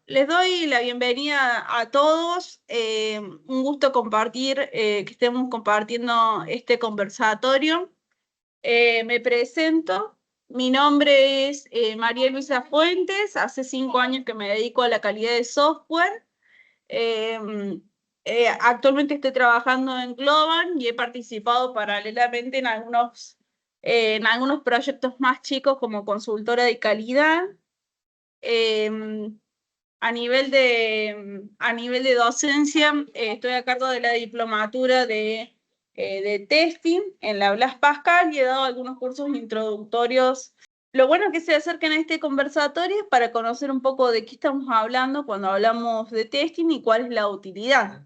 Les doy la bienvenida a todos. Un gusto compartir, que estemos compartiendo este conversatorio. Me presento. Mi nombre es María Luisa Fuentes. Hace 5 años que me dedico a la calidad de software. Actualmente estoy trabajando en Globant y he participado paralelamente en algunos proyectos más chicos como consultora de calidad. A nivel de docencia, estoy a cargo de la diplomatura de testing en la Blas Pascal y he dado algunos cursos introductorios. Lo bueno es que se acerquen a este conversatorio es para conocer un poco de qué estamos hablando cuando hablamos de testing y cuál es la utilidad.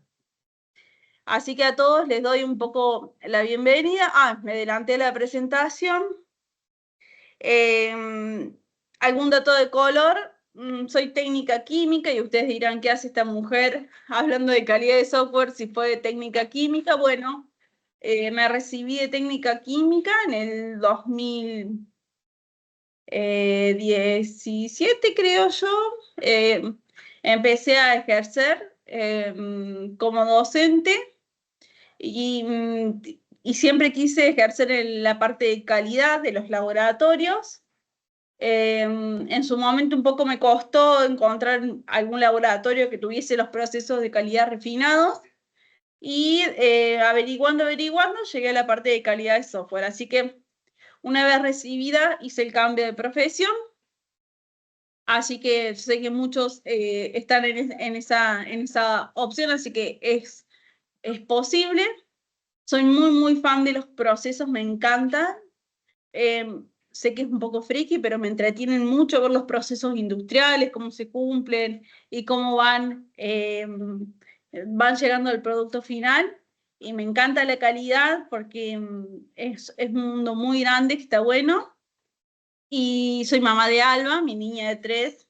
Así que a todos les doy un poco la bienvenida. Me adelanté la presentación. Algún dato de color. Soy técnica química y ustedes dirán, ¿qué hace esta mujer hablando de calidad de software si fue de técnica química? Bueno, me recibí de técnica química en el 2017, creo yo. Empecé a ejercer como docente y siempre quise ejercer en la parte de calidad de los laboratorios. En su momento un poco me costó encontrar algún laboratorio que tuviese los procesos de calidad refinados y averiguando, llegué a la parte de calidad de software. Así que una vez recibida hice el cambio de profesión, así que sé que muchos están en esa opción, así que es posible. Soy muy fan de los procesos, me encantan. Sé que es un poco friki, pero me entretienen mucho ver los procesos industriales, cómo se cumplen y cómo van llegando al producto final. Y me encanta la calidad porque es un mundo muy grande que está bueno. Y soy mamá de Alba, mi niña de 3.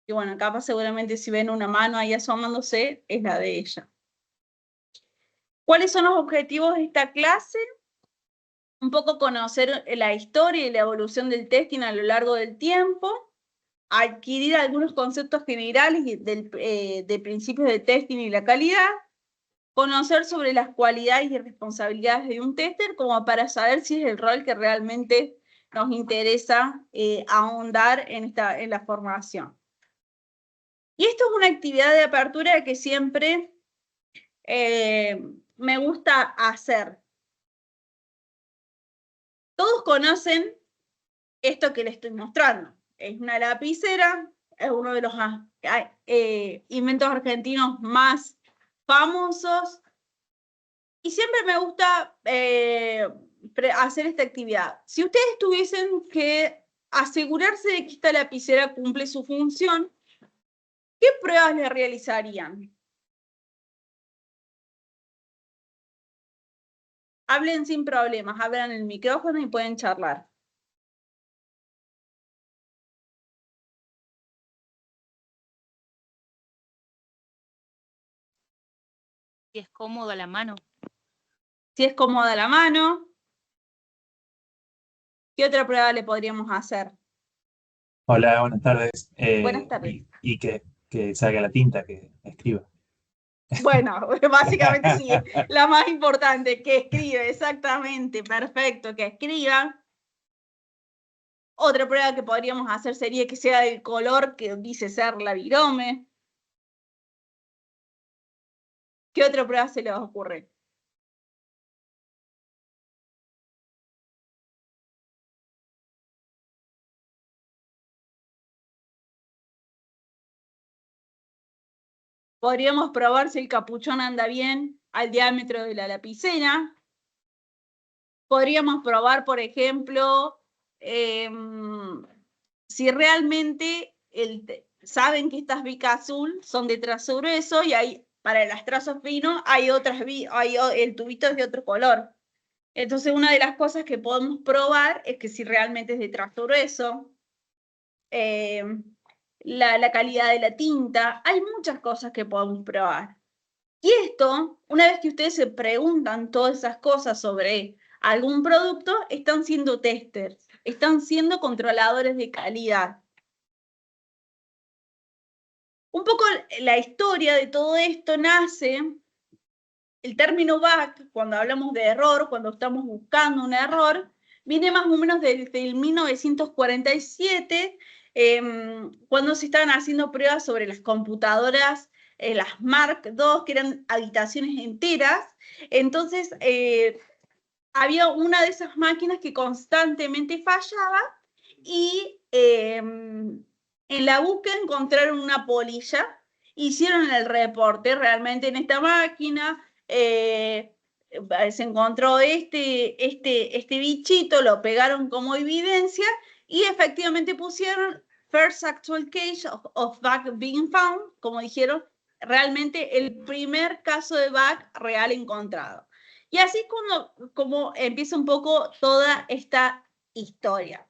Y bueno, capaz seguramente si ven una mano ahí asomándose, es la de ella. ¿Cuáles son los objetivos de esta clase? Un poco conocer la historia y la evolución del testing a lo largo del tiempo, adquirir algunos conceptos generales de principios de testing y la calidad, conocer sobre las cualidades y responsabilidades de un tester como para saber si es el rol que realmente nos interesa ahondar en la formación. Y esto es una actividad de apertura que siempre me gusta hacer. Todos conocen esto que les estoy mostrando. Es una lapicera, es uno de los inventos argentinos más famosos. Y siempre me gusta hacer esta actividad. Si ustedes tuviesen que asegurarse de que esta lapicera cumple su función, ¿qué pruebas le realizarían? Hablen sin problemas, abran el micrófono y pueden charlar. Si es cómodo a la mano. Si es cómoda la mano. ¿Qué otra prueba le podríamos hacer? Hola, buenas tardes. Buenas tardes. Y que salga la tinta, que escriba. Bueno, básicamente sí, la más importante, que escribe, exactamente, perfecto, que escriba. Otra prueba que podríamos hacer sería que sea del color que dice ser la virome. ¿Qué otra prueba se les ocurre? Podríamos probar si el capuchón anda bien al diámetro de la lapicera. Podríamos probar, por ejemplo, si realmente saben que estas Bic azul son de trazo grueso y para los trazos finos hay el tubito es de otro color. Entonces, una de las cosas que podemos probar es que si realmente es de trazo grueso, la calidad de la tinta, hay muchas cosas que podemos probar. Y esto, una vez que ustedes se preguntan todas esas cosas sobre algún producto, están siendo testers, están siendo controladores de calidad. Un poco la historia de todo esto nace, el término bug, cuando hablamos de error, cuando estamos buscando un error, viene más o menos desde el 1947, cuando se estaban haciendo pruebas sobre las computadoras, las Mark II, que eran habitaciones enteras. Entonces, había una de esas máquinas que constantemente fallaba y en la búsqueda encontraron una polilla, hicieron el reporte realmente en esta máquina, se encontró este bichito, lo pegaron como evidencia y efectivamente pusieron first actual case of bug being found, como dijeron, realmente el primer caso de bug real encontrado. Y así es como empieza un poco toda esta historia.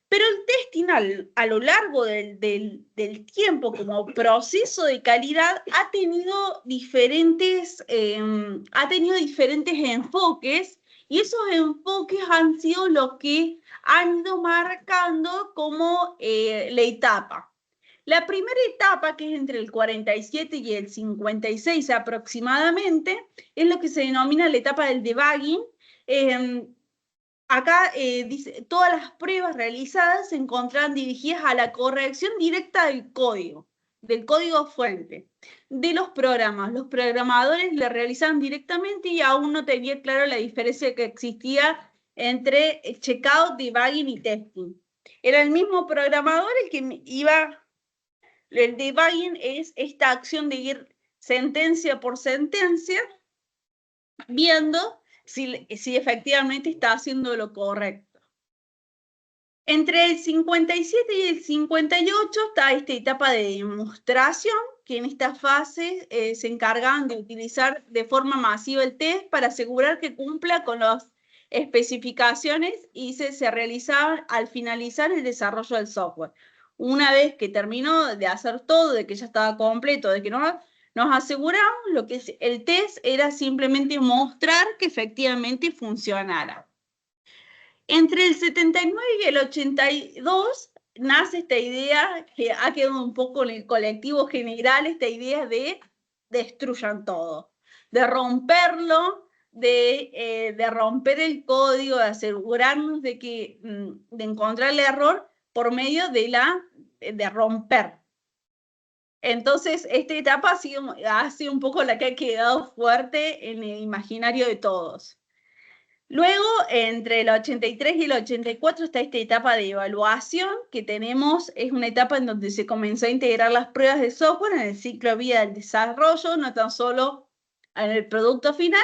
Pero el testing a lo largo del tiempo como proceso de calidad ha tenido diferentes enfoques, y esos enfoques han sido los que han ido marcando como la etapa. La primera etapa, que es entre el 47 y el 56 aproximadamente, es lo que se denomina la etapa del debugging. Acá dice, todas las pruebas realizadas se encontraban dirigidas a la corrección directa del código fuente, de los programas. Los programadores le realizaban directamente y aún no tenía claro la diferencia que existía entre checkout, debugging y testing. Era el mismo programador el que iba. El debugging es esta acción de ir sentencia por sentencia, viendo si efectivamente está haciendo lo correcto. Entre el 57 y el 58 está esta etapa de demostración, que en esta fase se encargaban de utilizar de forma masiva el test para asegurar que cumpla con las especificaciones y se realizaban al finalizar el desarrollo del software. Una vez que terminó de hacer todo, de que ya estaba completo, de que nos aseguramos, lo que el test era simplemente mostrar que efectivamente funcionara. Entre el 79 y el 82 nace esta idea, que ha quedado un poco en el colectivo general, esta idea de destruyan todo, de romperlo, de romper el código, de asegurarnos de encontrar el error por medio de romper. Entonces, esta etapa ha sido un poco la que ha quedado fuerte en el imaginario de todos. Luego, entre el 83 y el 84 está esta etapa de evaluación que tenemos, es una etapa en donde se comenzó a integrar las pruebas de software en el ciclo de vida del desarrollo, no tan solo en el producto final,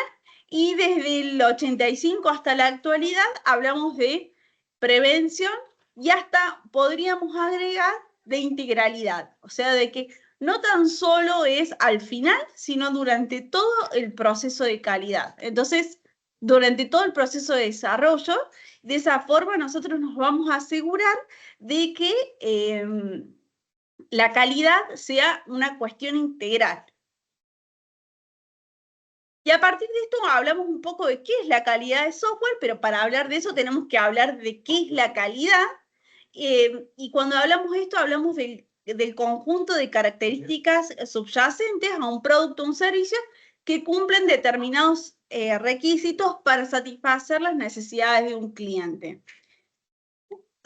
y desde el 85 hasta la actualidad hablamos de prevención y hasta podríamos agregar de integralidad, o sea, de que no tan solo es al final, sino durante todo el proceso de calidad. Entonces, durante todo el proceso de desarrollo, de esa forma nosotros nos vamos a asegurar de que la calidad sea una cuestión integral. Y a partir de esto hablamos un poco de qué es la calidad de software, pero para hablar de eso tenemos que hablar de qué es la calidad. Y cuando hablamos de esto, hablamos del conjunto de características subyacentes a un producto o un servicio que cumplen determinados requisitos para satisfacer las necesidades de un cliente.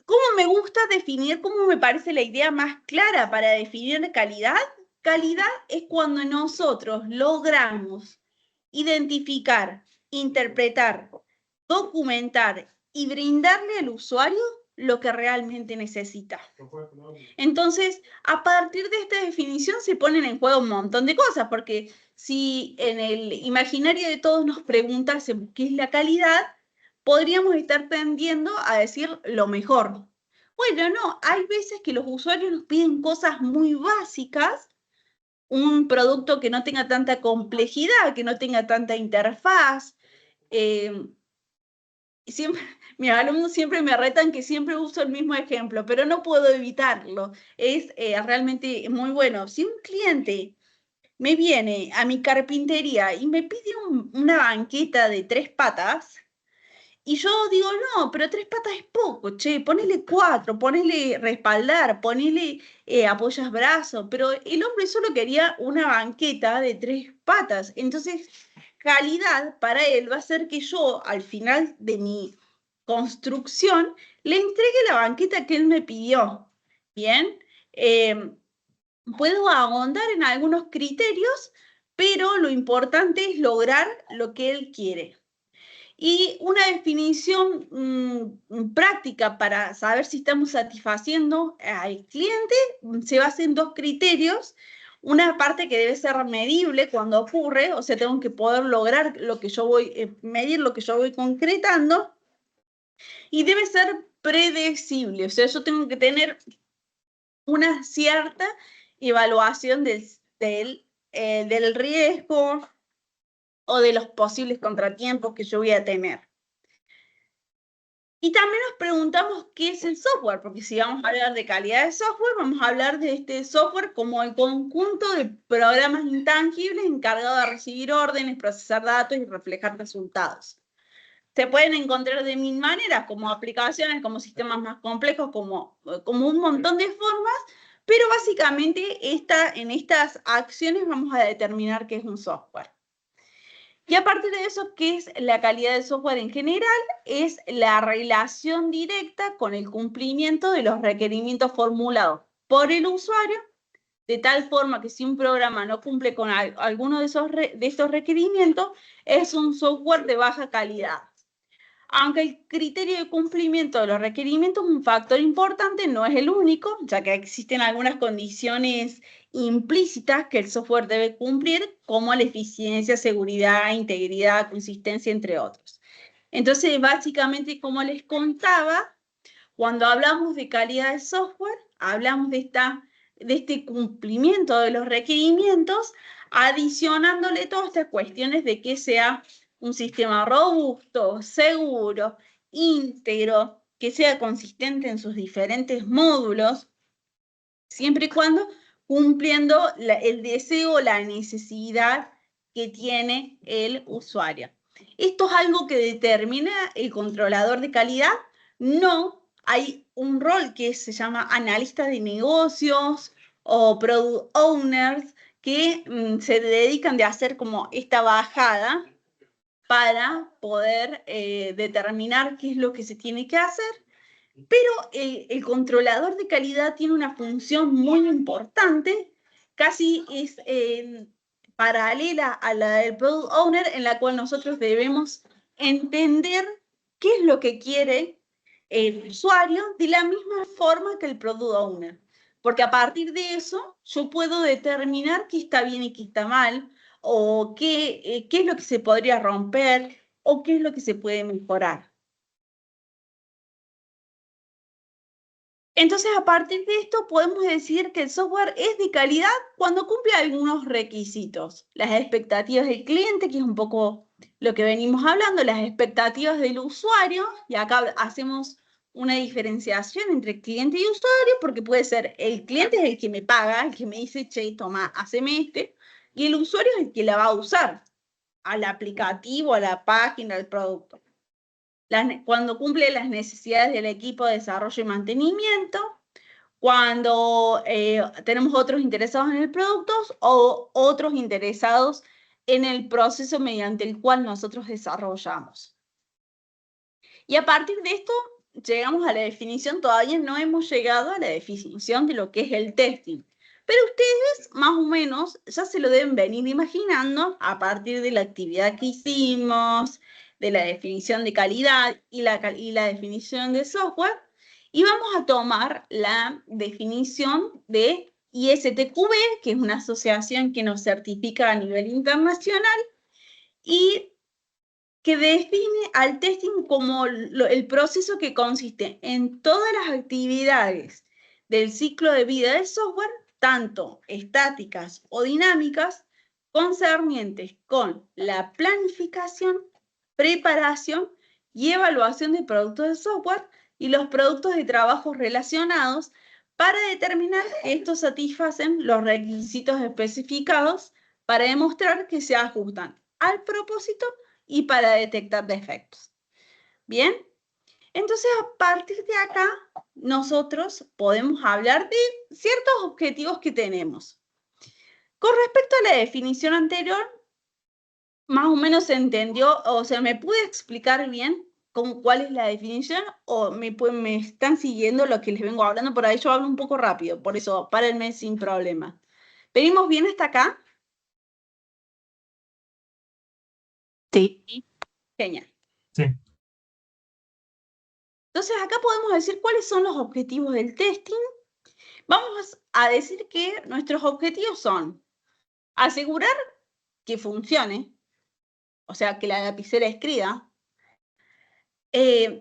¿Cómo me gusta definir, cómo me parece la idea más clara para definir calidad? Calidad es cuando nosotros logramos identificar, interpretar, documentar y brindarle al usuario lo que realmente necesita. Entonces, a partir de esta definición se ponen en juego un montón de cosas, porque si en el imaginario de todos nos preguntásemos qué es la calidad, podríamos estar tendiendo a decir lo mejor. Bueno, no, hay veces que los usuarios nos piden cosas muy básicas, un producto que no tenga tanta complejidad, que no tenga tanta interfaz. Mis alumnos siempre me retan que siempre uso el mismo ejemplo, pero no puedo evitarlo. Es realmente muy bueno. Si un cliente me viene a mi carpintería y me pide una banqueta de 3 patas, Y yo digo, no, pero 3 patas es poco, che, ponele 4, ponele respaldar, ponele apoyas brazos, pero el hombre solo quería una banqueta de 3 patas. Entonces, calidad para él va a ser que yo, al final de mi construcción, le entregue la banqueta que él me pidió. Bien, puedo ahondar en algunos criterios, pero lo importante es lograr lo que él quiere. Y una definición práctica para saber si estamos satisfaciendo al cliente se basa en 2 criterios. Una parte que debe ser medible cuando ocurre, o sea, tengo que poder lograr lo que yo voy, medir lo que yo voy concretando, y debe ser predecible, o sea, yo tengo que tener una cierta evaluación del riesgo o de los posibles contratiempos que yo voy a tener. Y también nos preguntamos qué es el software, porque si vamos a hablar de calidad de software, vamos a hablar de este software como el conjunto de programas intangibles encargados de recibir órdenes, procesar datos y reflejar resultados. Se pueden encontrar de mil maneras, como aplicaciones, como sistemas más complejos, como un montón de formas, pero básicamente en estas acciones vamos a determinar qué es un software. Y aparte de eso, ¿qué es la calidad del software en general? Es la relación directa con el cumplimiento de los requerimientos formulados por el usuario, de tal forma que si un programa no cumple con alguno de estos requerimientos, es un software de baja calidad. Aunque el criterio de cumplimiento de los requerimientos es un factor importante, no es el único, ya que existen algunas condiciones implícitas que el software debe cumplir, como la eficiencia, seguridad, integridad, consistencia, entre otros. Entonces, básicamente, como les contaba, cuando hablamos de calidad de software, hablamos de este cumplimiento de los requerimientos, adicionándole todas estas cuestiones de que sea un sistema robusto, seguro, íntegro, que sea consistente en sus diferentes módulos, siempre y cuando cumpliendo el deseo, la necesidad que tiene el usuario. ¿Esto es algo que determina el controlador de calidad? No, hay un rol que se llama analista de negocios o product owners que se dedican de hacer como esta bajada para poder determinar qué es lo que se tiene que hacer, pero el controlador de calidad tiene una función muy importante, casi es paralela a la del Product Owner, en la cual nosotros debemos entender qué es lo que quiere el usuario de la misma forma que el Product Owner. Porque a partir de eso yo puedo determinar qué está bien y qué está mal, o qué es lo que se podría romper, o qué es lo que se puede mejorar. Entonces, a partir de esto, podemos decir que el software es de calidad cuando cumple algunos requisitos. Las expectativas del cliente, que es un poco lo que venimos hablando, las expectativas del usuario, y acá hacemos una diferenciación entre cliente y usuario, porque puede ser el cliente es el que me paga, el que me dice, che, toma, haceme este, y el usuario es el que la va a usar, al aplicativo, a la página, al producto. Cuando cumple las necesidades del equipo de desarrollo y mantenimiento, cuando tenemos otros interesados en el producto o otros interesados en el proceso mediante el cual nosotros desarrollamos. Y a partir de esto llegamos a la definición, todavía no hemos llegado a la definición de lo que es el testing. Pero ustedes más o menos ya se lo deben venir imaginando a partir de la actividad que hicimos, de la definición de calidad y la definición de software. Y vamos a tomar la definición de ISTQB, que es una asociación que nos certifica a nivel internacional y que define al testing como el proceso que consiste en todas las actividades del ciclo de vida del software, tanto estáticas o dinámicas, concernientes con la planificación, preparación y evaluación de productos de software y los productos de trabajo relacionados para determinar que estos satisfacen los requisitos especificados para demostrar que se ajustan al propósito y para detectar defectos. ¿Bien? Entonces, a partir de acá, nosotros podemos hablar de ciertos objetivos que tenemos. Con respecto a la definición anterior, más o menos se entendió, o sea, ¿me pude explicar bien cuál es la definición? ¿O me están siguiendo lo que les vengo hablando? Por ahí yo hablo un poco rápido, por eso párenme sin problema. ¿Venimos bien hasta acá? Sí. Genial. Sí. Entonces, acá podemos decir cuáles son los objetivos del testing. Vamos a decir que nuestros objetivos son asegurar que funcione, o sea, que la lapicera escriba.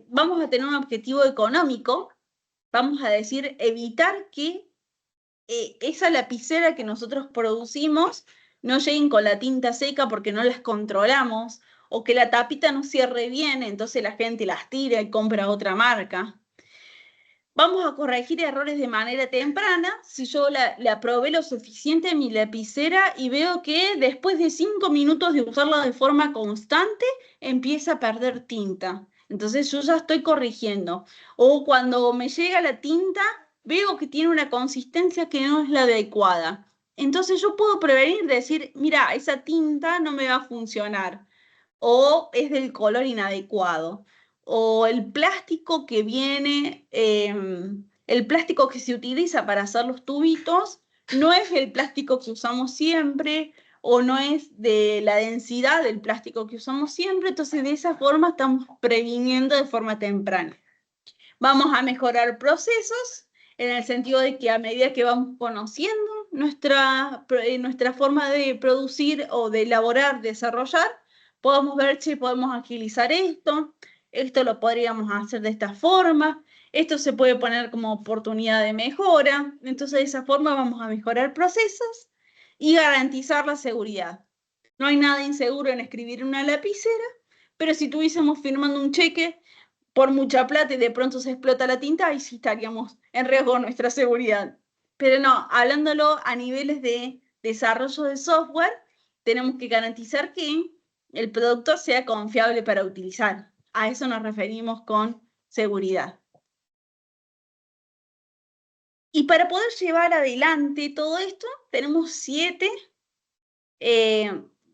Vamos a tener un objetivo económico. Vamos a decir evitar que esa lapicera que nosotros producimos no lleguen con la tinta seca porque no las controlamos, o que la tapita no cierre bien, entonces la gente las tira y compra otra marca. Vamos a corregir errores de manera temprana. Si yo la probé lo suficiente en mi lapicera y veo que después de 5 minutos de usarla de forma constante, empieza a perder tinta. Entonces yo ya estoy corrigiendo. O cuando me llega la tinta, veo que tiene una consistencia que no es la adecuada. Entonces yo puedo prevenir, decir, mira, esa tinta no me va a funcionar. O es del color inadecuado. O el plástico que viene, el plástico que se utiliza para hacer los tubitos, no es el plástico que usamos siempre, o no es de la densidad del plástico que usamos siempre, entonces de esa forma estamos previniendo de forma temprana. Vamos a mejorar procesos en el sentido de que a medida que vamos conociendo nuestra forma de producir o de elaborar, desarrollar, podemos ver si podemos agilizar esto lo podríamos hacer de esta forma, esto se puede poner como oportunidad de mejora, entonces de esa forma vamos a mejorar procesos y garantizar la seguridad. No hay nada inseguro en escribir una lapicera, pero si estuviésemos firmando un cheque por mucha plata y de pronto se explota la tinta, ahí sí estaríamos en riesgo de nuestra seguridad. Pero no, hablándolo a niveles de desarrollo de software, tenemos que garantizar que el producto sea confiable para utilizar. A eso nos referimos con seguridad. Y para poder llevar adelante todo esto, tenemos 7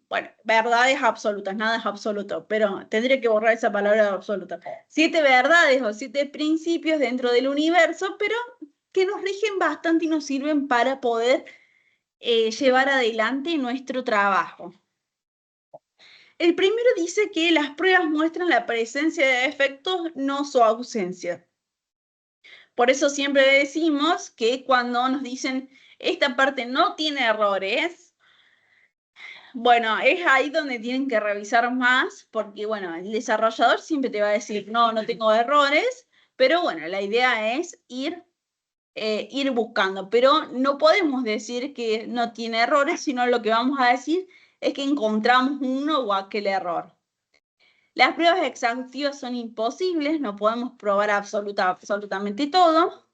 bueno, verdades absolutas, nada es absoluto, pero tendría que borrar esa palabra absoluta. 7 verdades o 7 principios dentro del universo, pero que nos rigen bastante y nos sirven para poder llevar adelante nuestro trabajo. El primero dice que las pruebas muestran la presencia de defectos, no su ausencia. Por eso siempre decimos que cuando nos dicen esta parte no tiene errores, bueno, es ahí donde tienen que revisar más, porque bueno, el desarrollador siempre te va a decir, no, no tengo errores, pero bueno, la idea es ir buscando, pero no podemos decir que no tiene errores, sino lo que vamos a decir es que encontramos uno o aquel error. Las pruebas exhaustivas son imposibles, no podemos probar absolutamente todo.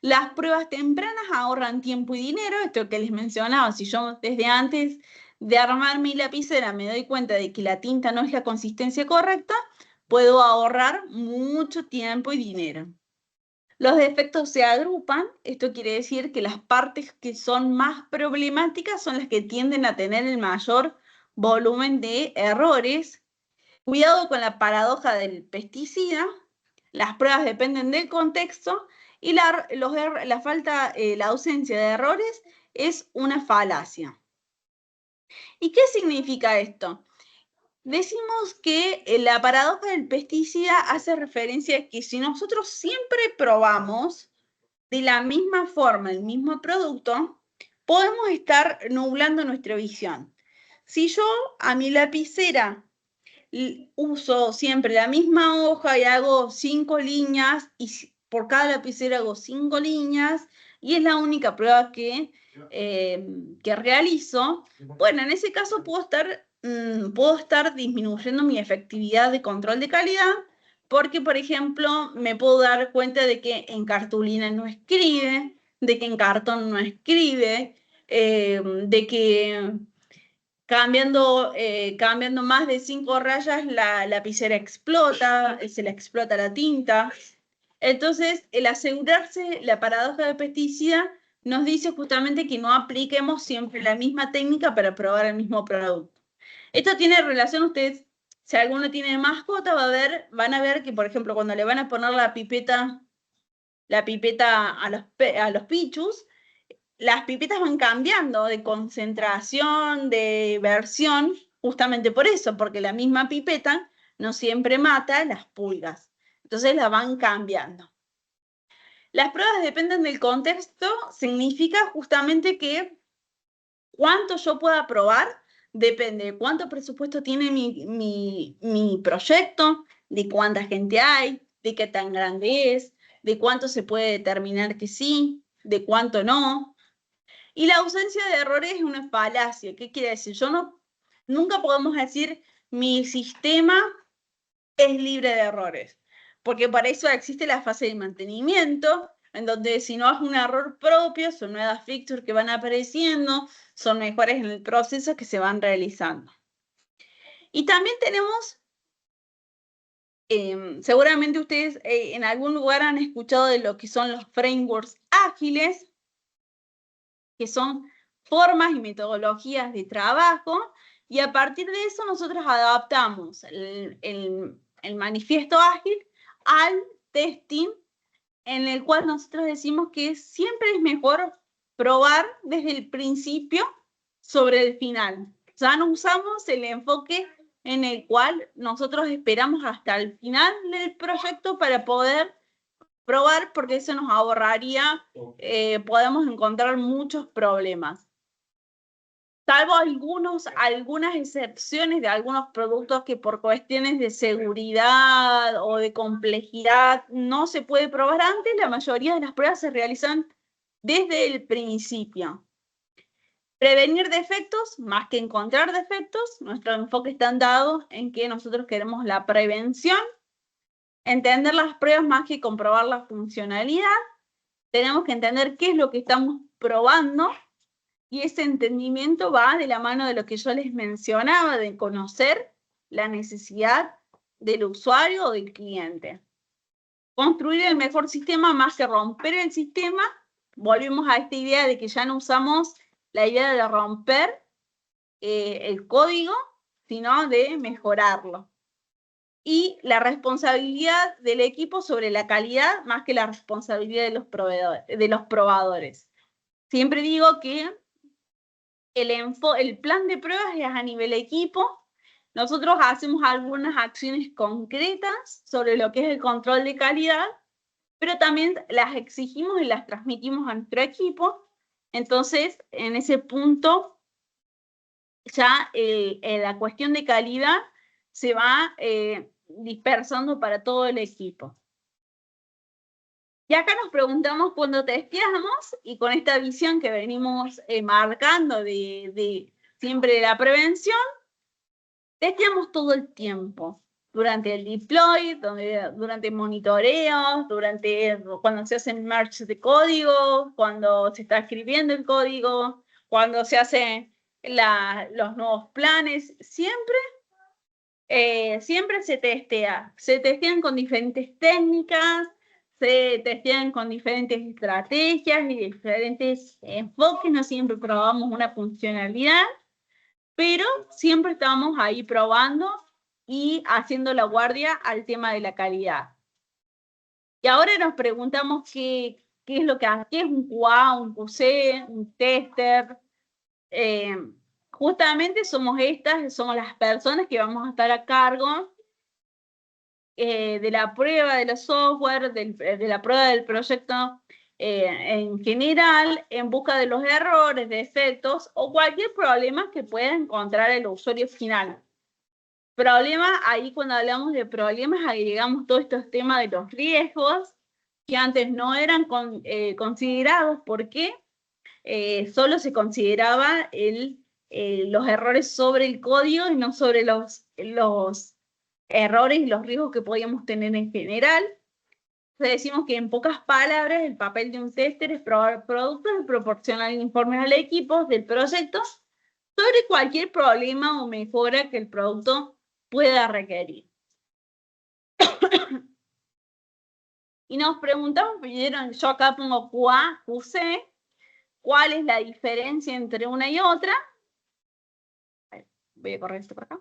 Las pruebas tempranas ahorran tiempo y dinero, esto que les mencionaba, si yo desde antes de armar mi lapicera me doy cuenta de que la tinta no es la consistencia correcta, puedo ahorrar mucho tiempo y dinero. Los defectos se agrupan, esto quiere decir que las partes que son más problemáticas son las que tienden a tener el mayor volumen de errores. Cuidado con la paradoja del pesticida, las pruebas dependen del contexto y la ausencia de errores es una falacia. ¿Y qué significa esto? Decimos que la paradoja del pesticida hace referencia a que si nosotros siempre probamos de la misma forma el mismo producto, podemos estar nublando nuestra visión. Si yo a mi lapicera uso siempre la misma hoja y hago 5 líneas y por cada lapicera hago 5 líneas y es la única prueba que realizo, bueno, en ese caso puedo estar disminuyendo mi efectividad de control de calidad porque, por ejemplo, me puedo dar cuenta de que en cartulina no escribe, de que en cartón no escribe, de que cambiando más de 5 rayas, la lapicera explota, se le explota la tinta. Entonces, el asegurarse, la paradoja de pesticida nos dice justamente que no apliquemos siempre la misma técnica para probar el mismo producto. Esto tiene relación, ustedes, si alguno tiene mascota, van a ver que, por ejemplo, cuando le van a poner la pipeta a los pichus, las pipetas van cambiando de concentración, de versión, justamente por eso, porque la misma pipeta no siempre mata las pulgas. Entonces la van cambiando. Las pruebas dependen del contexto, significa justamente que cuánto yo pueda probar depende de cuánto presupuesto tiene mi proyecto, de cuánta gente hay, de qué tan grande es, de cuánto se puede determinar que sí, de cuánto no. Y la ausencia de errores es una falacia. ¿Qué quiere decir? Nunca podemos decir mi sistema es libre de errores, porque para eso existe la fase de mantenimiento, en donde si no es un error propio, son nuevas features que van apareciendo, son mejoras en el proceso que se van realizando. Y también tenemos, seguramente ustedes en algún lugar han escuchado de lo que son los frameworks ágiles, que son formas y metodologías de trabajo, y a partir de eso nosotros adaptamos el manifiesto ágil al testing, en el cual nosotros decimos que siempre es mejor probar desde el principio sobre el final. Ya no usamos el enfoque en el cual nosotros esperamos hasta el final del proyecto para poder probar, porque eso nos ahorraría, podemos encontrar muchos problemas. Salvo algunas excepciones de algunos productos que por cuestiones de seguridad o de complejidad no se puede probar antes, la mayoría de las pruebas se realizan desde el principio. Prevenir defectos, más que encontrar defectos, nuestro enfoque está dado en que nosotros queremos la prevención, entender las pruebas más que comprobar la funcionalidad. Tenemos que entender qué es lo que estamos probando, y ese entendimiento va de la mano de lo que yo les mencionaba, de conocer la necesidad del usuario o del cliente. Construir el mejor sistema más que romper el sistema. Volvemos a esta idea de que ya no usamos la idea de romper el código, sino de mejorarlo. Y la responsabilidad del equipo sobre la calidad más que la responsabilidad de los probadores. Siempre digo que el plan de pruebas es a nivel equipo. Nosotros hacemos algunas acciones concretas sobre lo que es el control de calidad, pero también las exigimos y las transmitimos a nuestro equipo. Entonces, en ese punto, ya la cuestión de calidad se va dispersando para todo el equipo. Y acá nos preguntamos cuando testeamos, y con esta visión que venimos marcando de siempre la prevención, testeamos todo el tiempo, durante el deploy, durante monitoreo, cuando se hacen merge de código, cuando se está escribiendo el código, cuando se hacen los nuevos planes, siempre se testea. Se testean con diferentes técnicas, se testean con diferentes estrategias y diferentes enfoques, no siempre probamos una funcionalidad, pero siempre estamos ahí probando y haciendo la guardia al tema de la calidad. Y ahora nos preguntamos qué es lo que hace, qué es un QA, un QC, un tester. Justamente somos las personas que vamos a estar a cargo de la prueba de los software, de la prueba del proyecto en general, en busca de los errores, defectos o cualquier problema que pueda encontrar el usuario final. Problema, ahí cuando hablamos de problemas agregamos todos estos temas de los riesgos que antes no eran considerados, porque solo se consideraba los errores sobre el código y no sobre los errores y los riesgos que podíamos tener en general. Entonces decimos que en pocas palabras el papel de un tester es probar productos y proporcionar informes al equipo del proyecto sobre cualquier problema o mejora que el producto pueda requerir. Y nos preguntamos, vieron, yo acá pongo QA, QC, ¿cuál es la diferencia entre una y otra? Voy a correr esto por acá.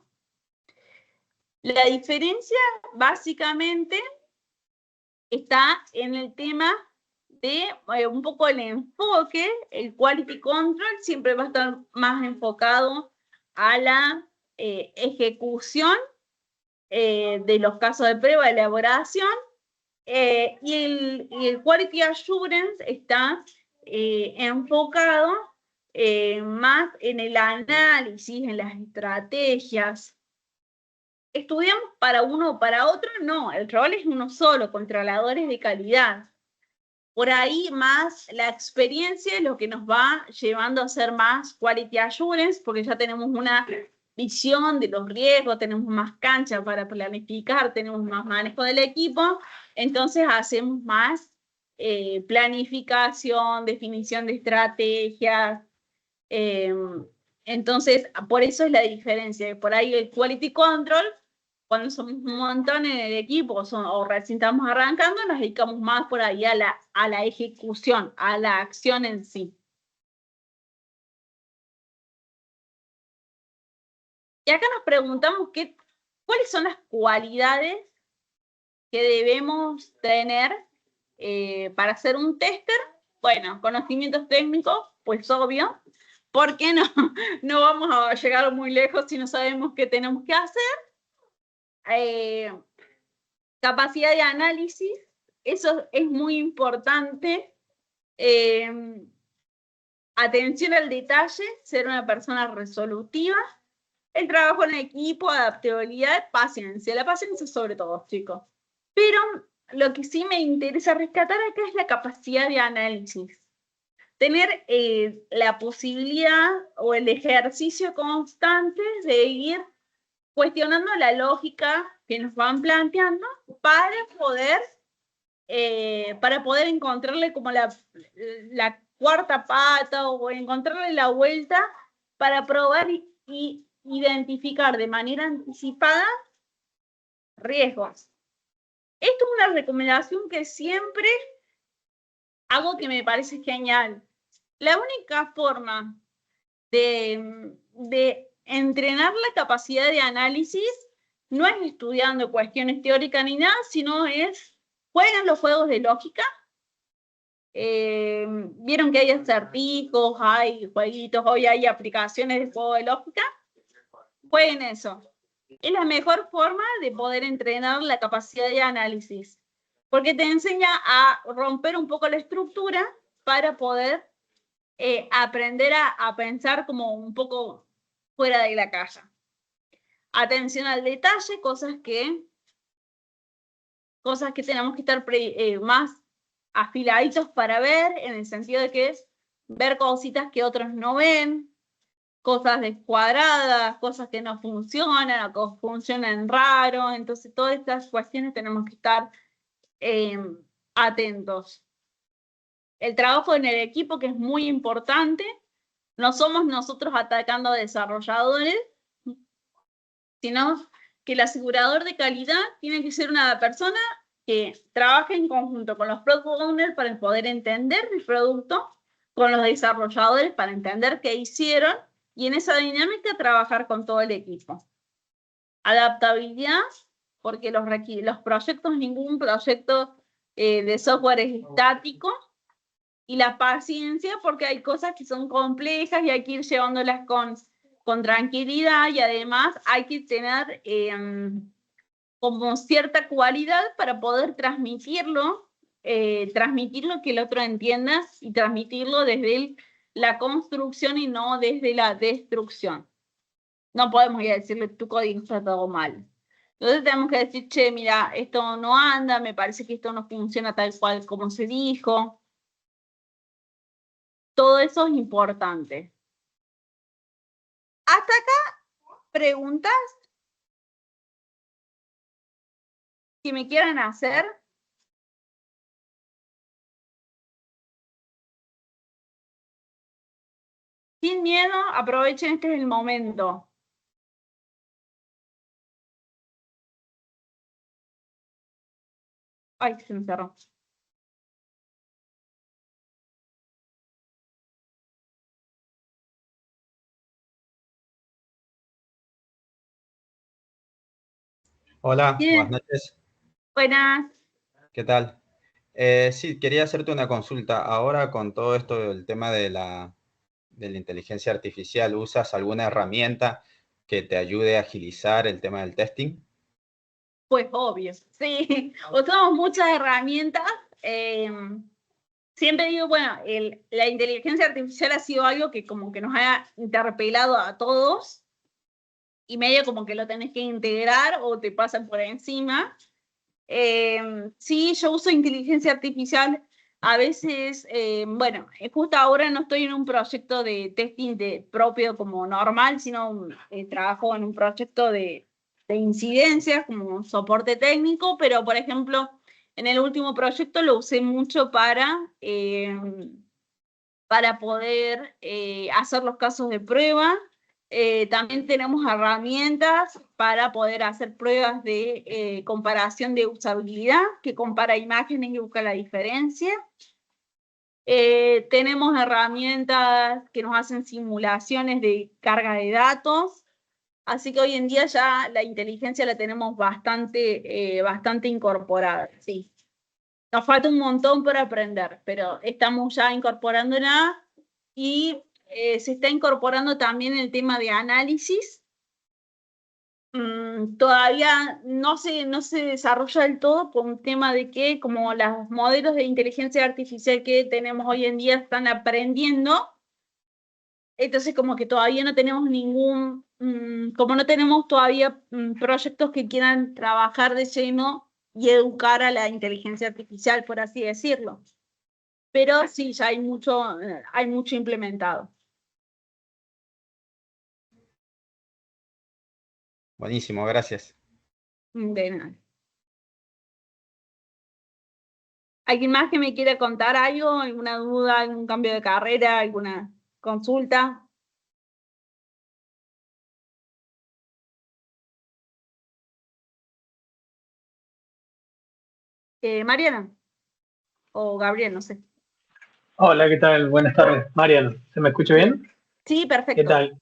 La diferencia básicamente está en el tema de un poco el enfoque. El quality control siempre va a estar más enfocado a la ejecución de los casos de prueba de elaboración, y el quality assurance está enfocado más en el análisis, en las estrategias. ¿Estudiamos para uno o para otro? No, el rol es uno solo, controladores de calidad. Por ahí más la experiencia es lo que nos va llevando a hacer más quality assurance, porque ya tenemos una visión de los riesgos, tenemos más cancha para planificar, tenemos más manejo del equipo, entonces hacemos más planificación, definición de estrategias. Entonces, por eso es la diferencia. Por ahí el quality control, cuando somos un montón en el equipo o recién estamos arrancando, nos dedicamos más por ahí a la ejecución, a la acción en sí. Y acá nos preguntamos cuáles son las cualidades que debemos tener para ser un tester. Bueno, conocimientos técnicos, pues obvio, porque no vamos a llegar muy lejos si no sabemos qué tenemos que hacer. Capacidad de análisis, eso es muy importante. Atención al detalle, ser una persona resolutiva. El trabajo en equipo, adaptabilidad, paciencia. La paciencia sobre todo, chicos. Pero lo que sí me interesa rescatar acá es la capacidad de análisis. Tener la posibilidad o el ejercicio constante de ir cuestionando la lógica que nos van planteando para poder encontrarle como la cuarta pata o encontrarle la vuelta para probar y identificar de manera anticipada riesgos. Esto es una recomendación que siempre hago, que me parece genial. La única forma de entrenar la capacidad de análisis no es estudiando cuestiones teóricas ni nada, sino juegan los juegos de lógica. Vieron que hay acertijos, hay jueguitos, hoy hay aplicaciones de juego de lógica. Jueguen eso. Es la mejor forma de poder entrenar la capacidad de análisis, porque te enseña a romper un poco la estructura para poder aprender a pensar como un poco fuera de la caja. Atención al detalle, cosas que tenemos que estar más afiladitos para ver, en el sentido de que es ver cositas que otros no ven, cosas descuadradas, cosas que no funcionan o que funcionan raro. Entonces, todas estas cuestiones tenemos que estar atentos. El trabajo en el equipo, que es muy importante. No somos nosotros atacando a desarrolladores, sino que el asegurador de calidad tiene que ser una persona que trabaje en conjunto con los product owners para poder entender el producto, con los desarrolladores para entender qué hicieron, y en esa dinámica trabajar con todo el equipo. Adaptabilidad, porque los proyectos, ningún proyecto de software es estático. Y la paciencia, porque hay cosas que son complejas y hay que ir llevándolas con tranquilidad, y además hay que tener como cierta cualidad para poder transmitirlo que el otro entienda, y transmitirlo desde la construcción y no desde la destrucción. No podemos ir a decirle, tu código está todo mal. Entonces tenemos que decir, che, mira, esto no anda, me parece que esto no funciona tal cual como se dijo. Todo eso es importante. Hasta acá, preguntas que me quieran hacer. Sin miedo, aprovechen, este es el momento. Ay, se me cerró. Hola, buenas Bien, noches. buenas. ¿Qué tal? Sí, quería hacerte una consulta. Ahora con todo esto del tema de la inteligencia artificial, ¿usas alguna herramienta que te ayude a agilizar el tema del testing? Pues obvio, sí. Usamos muchas herramientas. Siempre digo, bueno, la inteligencia artificial ha sido algo que como que nos ha interpelado a todos y medio como que lo tenés que integrar o te pasan por encima. Sí, yo uso inteligencia artificial a veces, bueno, justo ahora no estoy en un proyecto de testing propio como normal, sino trabajo en un proyecto de incidencias como soporte técnico, pero por ejemplo, en el último proyecto lo usé mucho para poder hacer los casos de prueba. También tenemos herramientas para poder hacer pruebas de comparación de usabilidad, que compara imágenes y busca la diferencia. Tenemos herramientas que nos hacen simulaciones de carga de datos. Así que hoy en día ya la inteligencia la tenemos bastante incorporada, sí. Nos falta un montón por aprender, pero estamos ya incorporándola y se está incorporando también el tema de análisis. Todavía no se desarrolla del todo por un tema de que como los modelos de inteligencia artificial que tenemos hoy en día están aprendiendo, entonces como que todavía no tenemos como no tenemos todavía proyectos que quieran trabajar de lleno y educar a la inteligencia artificial, por así decirlo. Pero sí, ya hay mucho implementado. Buenísimo, gracias. De nada. ¿Alguien más que me quiera contar algo? ¿Alguna duda? ¿Algún cambio de carrera? ¿Alguna consulta? Mariana o Gabriel, no sé. Hola, ¿qué tal? Buenas tardes. Mariano, ¿se me escucha bien? Sí, ¿Qué perfecto. tal?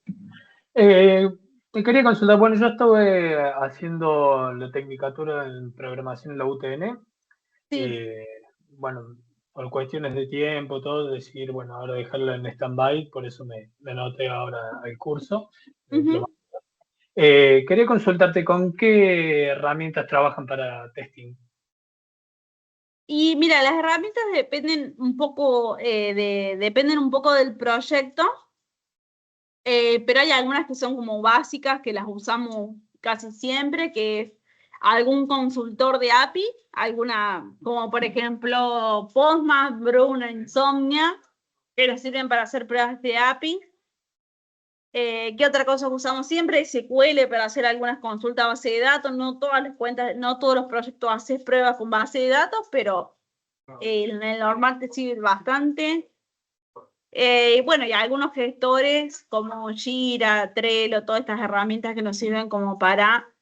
Te quería consultar, bueno, yo estuve haciendo la tecnicatura en programación en la UTN. Sí. eh, bueno, por cuestiones de tiempo, todo, decidir, bueno, ahora dejarlo en stand-by, por eso me anoté ahora al curso. Ujú. Quería consultarte con qué herramientas trabajan para testing. Y mira, las herramientas dependen un poco del proyecto. Pero hay algunas que son como básicas, que las usamos casi siempre, que es algún consultor de API, como por ejemplo Postman, Bruna, Insomnia, que nos sirven para hacer pruebas de API. ¿Qué otra cosa usamos siempre? SQL para hacer algunas consultas a base de datos. No todas las cuentas, no todos los proyectos hacen pruebas con base de datos, pero en el normal te sirve bastante. Bueno, y algunos gestores como Jira, Trello, todas estas herramientas que nos sirven como para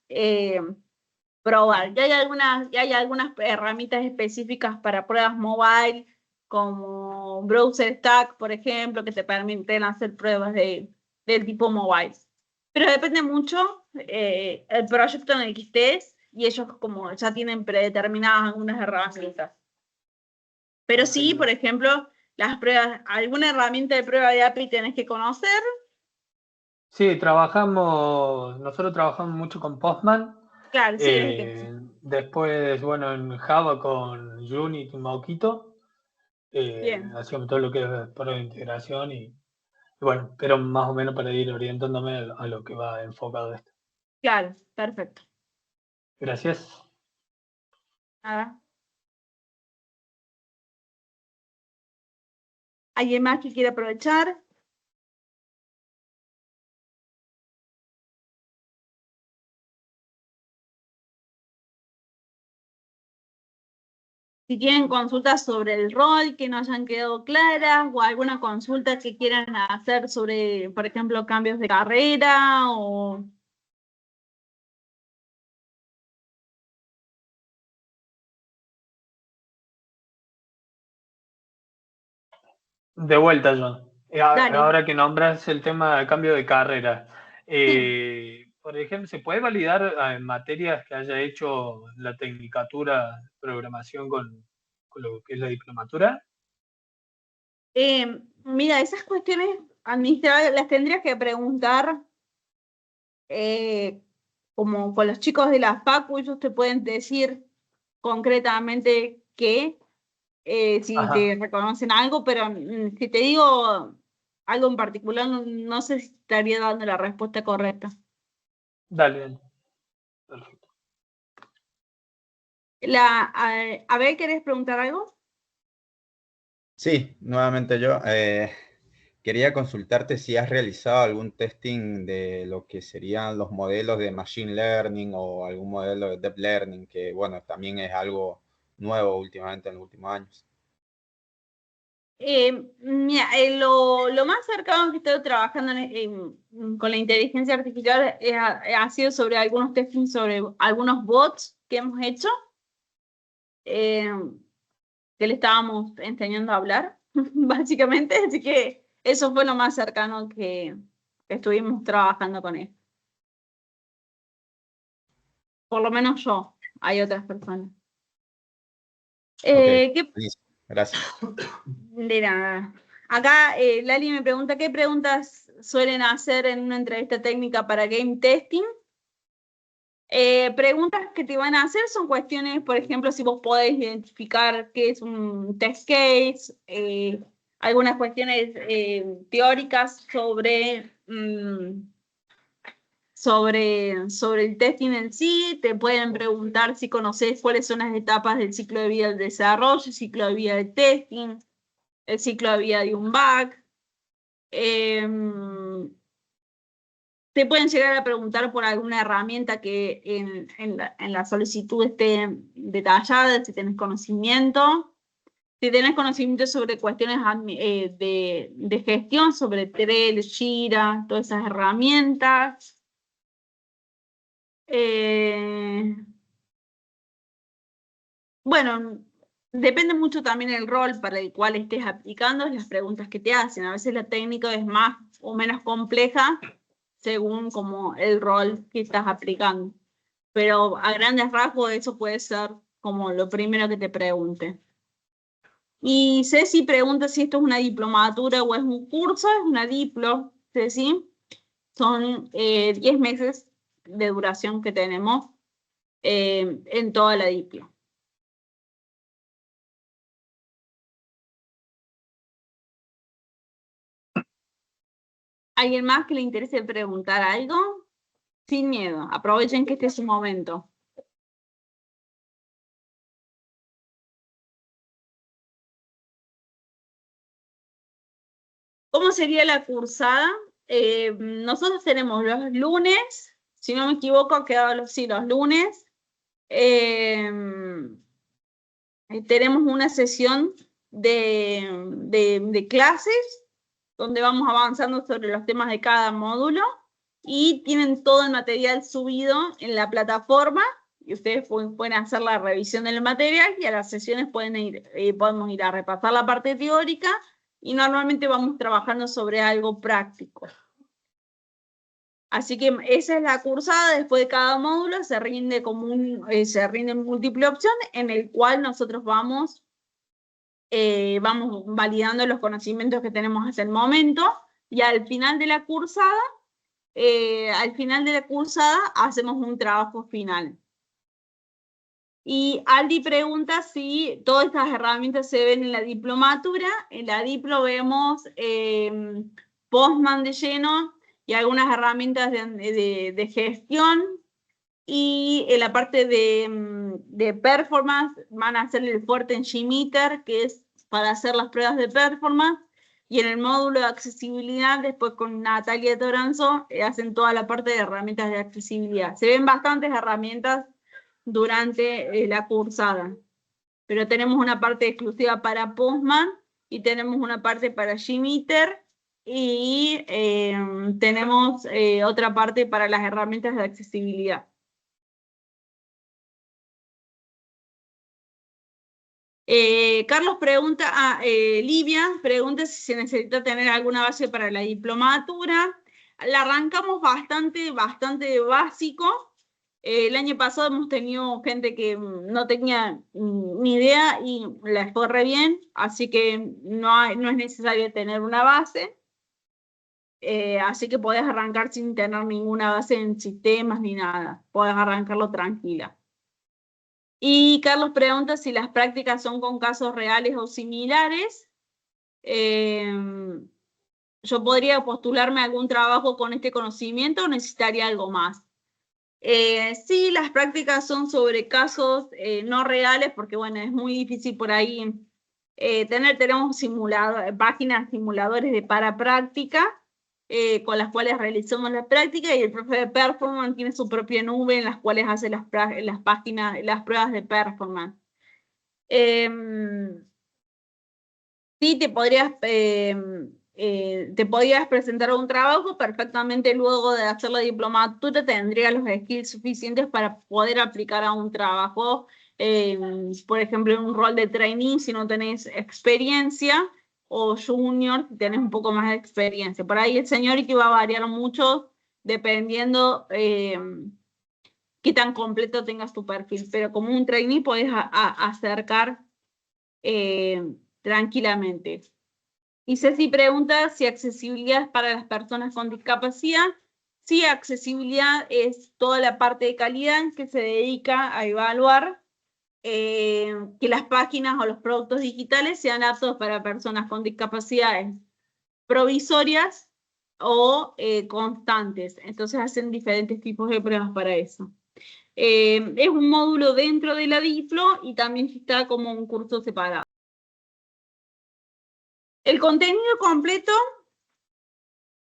probar. Y hay algunas herramientas específicas para pruebas mobile, como Browser Stack, por ejemplo, que te permiten hacer pruebas del tipo mobile. Pero depende mucho el proyecto en el que estés y ellos como ya tienen predeterminadas algunas herramientas. Pero sí, por ejemplo, las pruebas, alguna herramienta de prueba de API tenés que conocer. Sí, nosotros trabajamos mucho con Postman. Claro, sí, es que Después, bueno, en Java con Unit y Mockito, bien, hacíamos todo lo que es prueba de integración y bueno, pero más o menos para ir orientándome a lo que va enfocado esto. claro, perfecto. Gracias. Nada. ¿Alguien más que quiera aprovechar? Si tienen consultas sobre el rol que no hayan quedado claras o alguna consulta que quieran hacer sobre, por ejemplo, cambios de carrera o... De vuelta, John. Dale. Ahora que nombras el tema del cambio de carrera, Sí. por ejemplo, ¿se puede validar materias que haya hecho la tecnicatura de programación con lo que es la diplomatura? Mira, esas cuestiones administrativas las tendrías que preguntar como con los chicos de la facu, ellos te pueden decir concretamente qué, si Ajá. te reconocen algo, pero si te digo algo en particular, no sé si estaría dando la respuesta correcta. Dale. Perfecto. A ver, ¿querés preguntar algo? Sí, nuevamente yo. Quería consultarte si has realizado algún testing de lo que serían los modelos de Machine Learning o algún modelo de Deep Learning, que bueno, también es algo nuevo últimamente en los últimos años. Mira, lo más cercano que estoy trabajando con la inteligencia artificial ha sido sobre algunos testings, sobre algunos bots que hemos hecho, que le estábamos enseñando a hablar, básicamente, así que eso fue lo más cercano que estuvimos trabajando con él. Por lo menos yo, hay otras personas. Ok, gracias. De nada. Acá Lali me pregunta, ¿qué preguntas suelen hacer en una entrevista técnica para game testing? Preguntas que te van a hacer son cuestiones, por ejemplo, si vos podés identificar qué es un test case, algunas cuestiones teóricas sobre el testing en sí. Te pueden preguntar si conoces cuáles son las etapas del ciclo de vida del desarrollo, el ciclo de vida del testing, el ciclo de vida de un bug. Te pueden llegar a preguntar por alguna herramienta que en la solicitud esté detallada, si tenés conocimiento. Si tenés conocimiento sobre cuestiones de gestión, sobre Trello, Jira, todas esas herramientas. Bueno, depende mucho también el rol para el cual estés aplicando, las preguntas que te hacen. A veces la técnica es más o menos compleja según como el rol que estás aplicando. Pero a grandes rasgos eso puede ser como lo primero que te pregunte. Y Ceci pregunta si esto es una diplomatura o es un curso. Es una diplo, Ceci. Son 10 meses de duración que tenemos en toda la diplo. ¿Alguien más que le interese preguntar algo? Sin miedo, aprovechen que este es su momento. ¿Cómo sería la cursada? Nosotros tenemos los lunes, si no me equivoco, sí, los lunes. Tenemos una sesión de clases donde vamos avanzando sobre los temas de cada módulo y tienen todo el material subido en la plataforma y ustedes pueden hacer la revisión del material y a las sesiones podemos ir a repasar la parte teórica y normalmente vamos trabajando sobre algo práctico. Así que esa es la cursada. Después de cada módulo se rinde múltiple opción en el cual nosotros vamos validando los conocimientos que tenemos hasta el momento y al final de la cursada hacemos un trabajo final. Y Aldi pregunta si todas estas herramientas se ven en la diplomatura. En la diplo vemos Postman de lleno y algunas herramientas de gestión. Y en la parte de performance van a hacer el fuerte en Gmeter, que es para hacer las pruebas de performance. Y en el módulo de accesibilidad, después con Natalia Toranzo, hacen toda la parte de herramientas de accesibilidad. Se ven bastantes herramientas durante la cursada. pero tenemos una parte exclusiva para Postman y tenemos una parte para Gmeter y tenemos otra parte para las herramientas de accesibilidad. Carlos pregunta, Livia pregunta si se necesita tener alguna base para la diplomatura. La arrancamos bastante básico. El año pasado hemos tenido gente que no tenía ni idea y les fue re bien, así que no es necesario tener una base. Así que podés arrancar sin tener ninguna base en sistemas ni nada. Podés arrancarlo tranquila. Y Carlos pregunta si las prácticas son con casos reales o similares. Yo podría postularme a algún trabajo con este conocimiento o necesitaría algo más. Sí, las prácticas son sobre casos no reales, porque bueno, es muy difícil por ahí tenemos páginas simuladores de parapráctica con las cuales realizamos la práctica y el profe de performance tiene su propia nube en las cuales hace las pruebas de performance. Sí, te podrías presentar un trabajo perfectamente luego de hacer la diplomatura, tendrías los skills suficientes para poder aplicar a un trabajo, por ejemplo, en un rol de trainee si no tenés experiencia, o junior si tenés un poco más de experiencia. Por ahí el seniority va a variar mucho dependiendo qué tan completo tengas tu perfil, pero como un trainee podés acercar tranquilamente. Y Ceci pregunta si accesibilidad es para las personas con discapacidad. Sí, accesibilidad es toda la parte de calidad que se dedica a evaluar que las páginas o los productos digitales sean aptos para personas con discapacidades provisorias o constantes. Entonces hacen diferentes tipos de pruebas para eso. Es un módulo dentro de la Diplo y también está como un curso separado. El contenido completo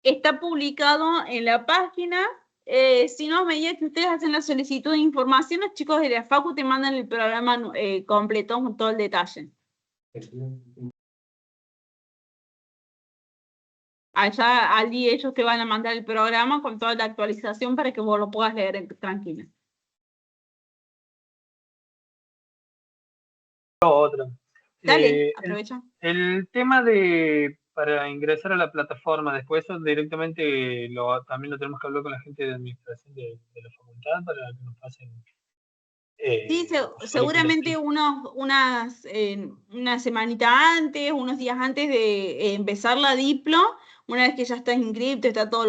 está publicado en la página. Si no, a medida que ustedes hacen la solicitud de información, los chicos de la Facu te mandan el programa completo con todo el detalle. Allá allí ellos te van a mandar el programa con toda la actualización para que vos lo puedas leer tranquilo. Otra. Dale, aprovecha. El tema para ingresar a la plataforma, después eso directamente también lo tenemos que hablar con la gente de administración de la facultad para que nos pasen. Sí, seguramente una semanita antes, unos días antes de empezar la Diplo, una vez que ya estás inscrito, está todos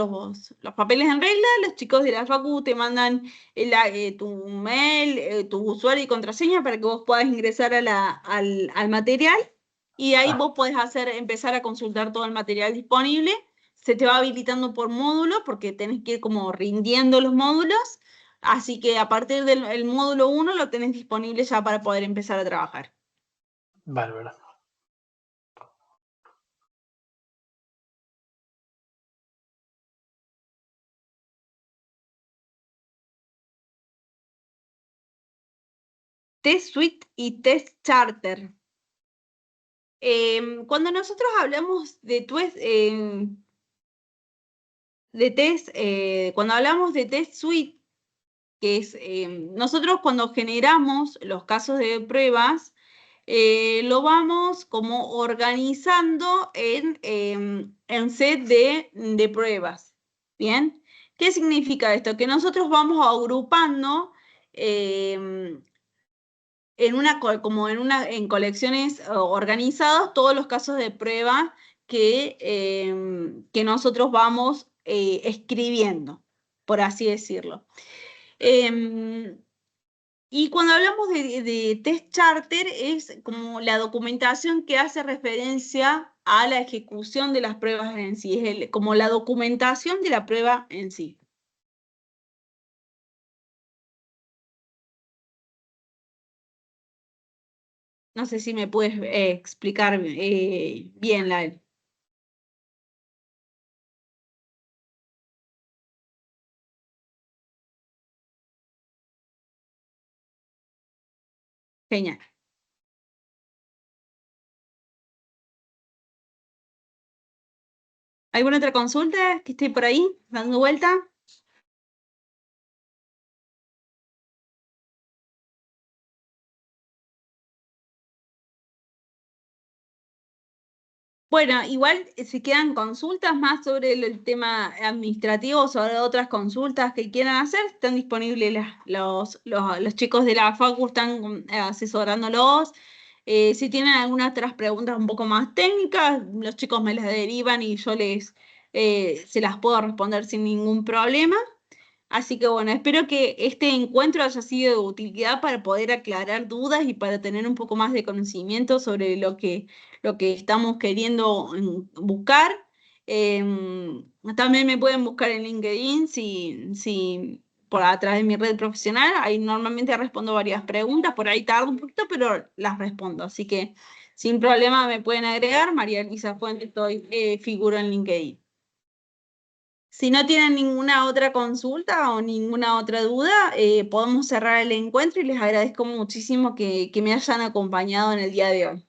los papeles en regla, los chicos de la Facu te mandan tu mail, tu usuario y contraseña para que vos puedas ingresar al material y ahí vos podés empezar a consultar todo el material disponible. Se te va habilitando por módulo porque tenés que ir como rindiendo los módulos. Así que a partir del módulo 1 lo tenés disponible ya para poder empezar a trabajar. Bárbaro. Test Suite y Test Charter. Cuando nosotros hablamos cuando hablamos de Test Suite, que es nosotros cuando generamos los casos de pruebas, lo vamos como organizando en set de pruebas. ¿Bien? ¿Qué significa esto? Que nosotros vamos agrupando en colecciones organizadas todos los casos de prueba que nosotros vamos escribiendo, por así decirlo. Y cuando hablamos de test charter es como la documentación que hace referencia a la ejecución de las pruebas en sí, es como la documentación de la prueba en sí. No sé si me puedes explicar bien la... Genial. ¿Alguna otra consulta que esté por ahí dando vuelta? Bueno, igual si quedan consultas más sobre el tema administrativo o sobre otras consultas que quieran hacer, están disponibles los chicos de la Facu, están asesorándolos. Si tienen algunas otras preguntas un poco más técnicas, los chicos me las derivan y yo se las puedo responder sin ningún problema. Así que bueno, espero que este encuentro haya sido de utilidad para poder aclarar dudas y para tener un poco más de conocimiento sobre lo que estamos queriendo buscar. También me pueden buscar en LinkedIn si por atrás de mi red profesional. Ahí normalmente respondo varias preguntas, por ahí tardo un poquito, pero las respondo. Así que sin problema me pueden agregar. María Luisa Fuentes, figuro en LinkedIn. Si no tienen ninguna otra consulta o ninguna otra duda, podemos cerrar el encuentro y les agradezco muchísimo que me hayan acompañado en el día de hoy.